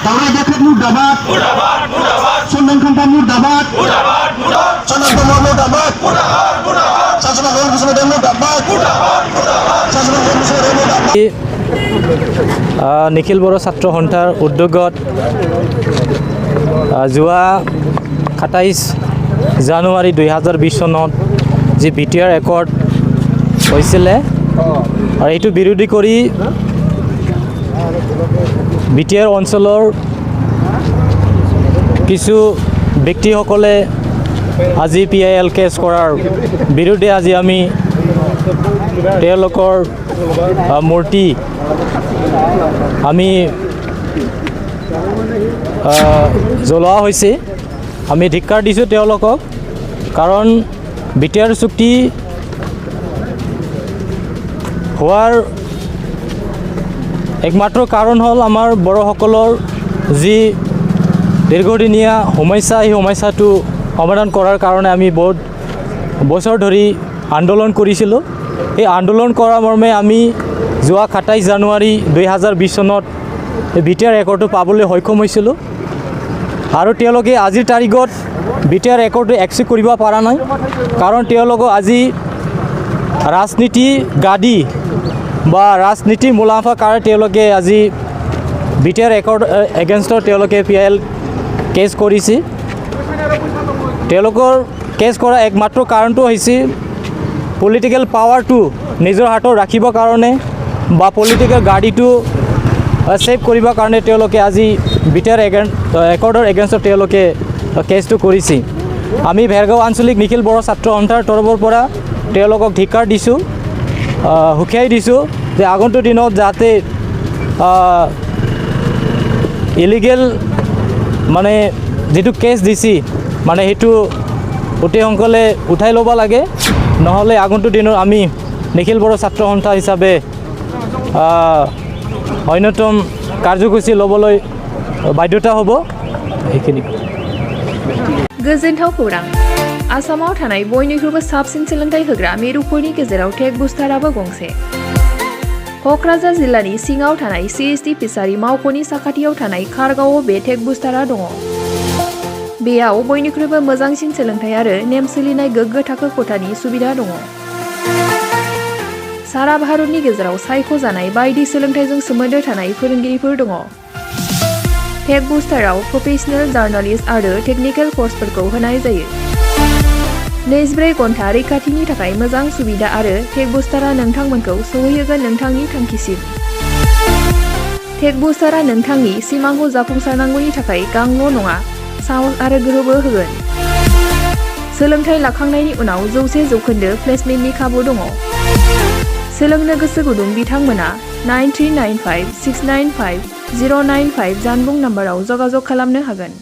दावराय देख्रेत मुर्दाबाद सनमान खाम्फा मुर्दाबाद सनमान खाम्फा मुर्दाबाद सासना गन बसुमतारी मुर्दाबाद सासना गन बसुमतारी मुर्दाबाद निखिल बर' ছাত্ৰ সন্থাৰ উদ্যোগত যোৱা ২৭ জানুৱাৰী ২০২০ চনত যি BTR একৰ্ড হৈছিলে আৰু এইটো বিৰোধী কৰি BTR অঞ্চলৰ কিছু ব্যক্তিসকলে আজি PIL কেছ কৰাৰ বিৰুদ্ধে আজি আমি তেওঁলোকৰ মূৰ্তি আমি জ্বলোৱা হৈছে আমি ধিক্কাৰ দিছোঁ তেওঁলোকক কাৰণ BTR চুক্তি হোৱাৰ একমাত্ৰ কাৰণ হ'ল আমাৰ বড়োসকলৰ যি দীৰ্ঘদিনীয়া সমস্যা এই সমস্যাটো সমাধান কৰাৰ কাৰণে আমি বহুত বছৰ ধৰি আন্দোলন কৰিছিলোঁ এই আন্দোলন কৰাৰ মৰ্মে আমি যোৱা ২৭ জানুৱাৰী ২০২০ চনত BTR একৰ্ডটো পাবলৈ সক্ষম হৈছিলোঁ আৰু তেওঁলোকে আজিৰ তাৰিখত BTR একৰ্ডটো একচেপ্ট কৰিব পৰা নাই কাৰণ তেওঁলোকক আজি ৰাজনীতি গাদী বা ৰাজনীতি মুনাফা কাৰণে তেওঁলোকে আজি BTR একৰ্ড এগেইনষ্টত তেওঁলোকে PIL কেছ কৰিছে তেওঁলোকৰ কেছ কৰা একমাত্ৰ কাৰণটো হৈছে পলিটিকেল পাৱাৰটো নিজৰ হাতত ৰাখিবৰ কাৰণে বা পলিটিকেল গাড়ীটো সেভ কৰিবৰ কাৰণে তেওঁলোকে আজি BTR একৰ্ডৰ এগেইনষ্টত তেওঁলোকে কেছটো কৰিছে আমি ভেৰগাঁও আঞ্চলিক নিখিল বড়ো ছাত্ৰ সন্থাৰ তৰফৰ পৰা তেওঁলোকক ধিক্কাৰ দিছোঁ হুকিয়াই দিছোঁ যে আগন্তুক দিনত যাতে ইলিগেল মানে যেটো কেছ দিছি মানে সেইটো অতি সোনকালে উঠাই ল'ব লাগে নহ'লে আগন্তুক দিনত আমি নিখিল বড়ো ছাত্ৰ সন্থা হিচাপে অন্যতম কাৰ্যসূচী ল'বলৈ বাধ্যতা হ'ব এইখিনি गोजोनथाव खौरां आसामाव थानाय बयनिख्रुइबो साबसिन सोलोंथाइ होग्रा मिरुफोरनि गेजेराव टेक बुस्टाराबो गंसे क'क्राझार जिल्लानि सिङाव थानाय CST फिसारि मावख'नि साखाथियाव थानाय खारगावआव बे टेक बुस्टारा दङ बेयाव बयनिख्रुइबो मोजांसिन सोलोंथाइ आरो नेम सोलिनाय गोग्गो थाखो खथानि सुबिदा दङ सारा भारतनि गेजेराव सायख'जानाय बायदि सोलोंथाइजों सोमोन्दो थानाय फोरोंगिरिफोर दङ टेक बुस्टाराव प्रफेशनेल जार्नालिस्ट आरो टेकनिकेल कर्सफोरखौ होनाय जायो 24 घन्टा रैखाथिनि थाखाय मोजां सुबिदा आरो टेक बुस्टारा नोंथांमोनखौ सौहैहोगोन नोंथांनि थांखिसिम टेक बुस्टारा नोंथांनि सिमांखौ जाफुंसारनांगौनि थाखाय गांल' नङा साहस आरो गोहोबो होगोन सोलोंथाइ लाखांनायनि उनाव 100% प्लेसमेन्टनि खाबु दङ सोलोंनो गोसो गुदुं बिथांमोना 9395695095 जानबुं नाम्बाराव जगाजग खालामनो हागोन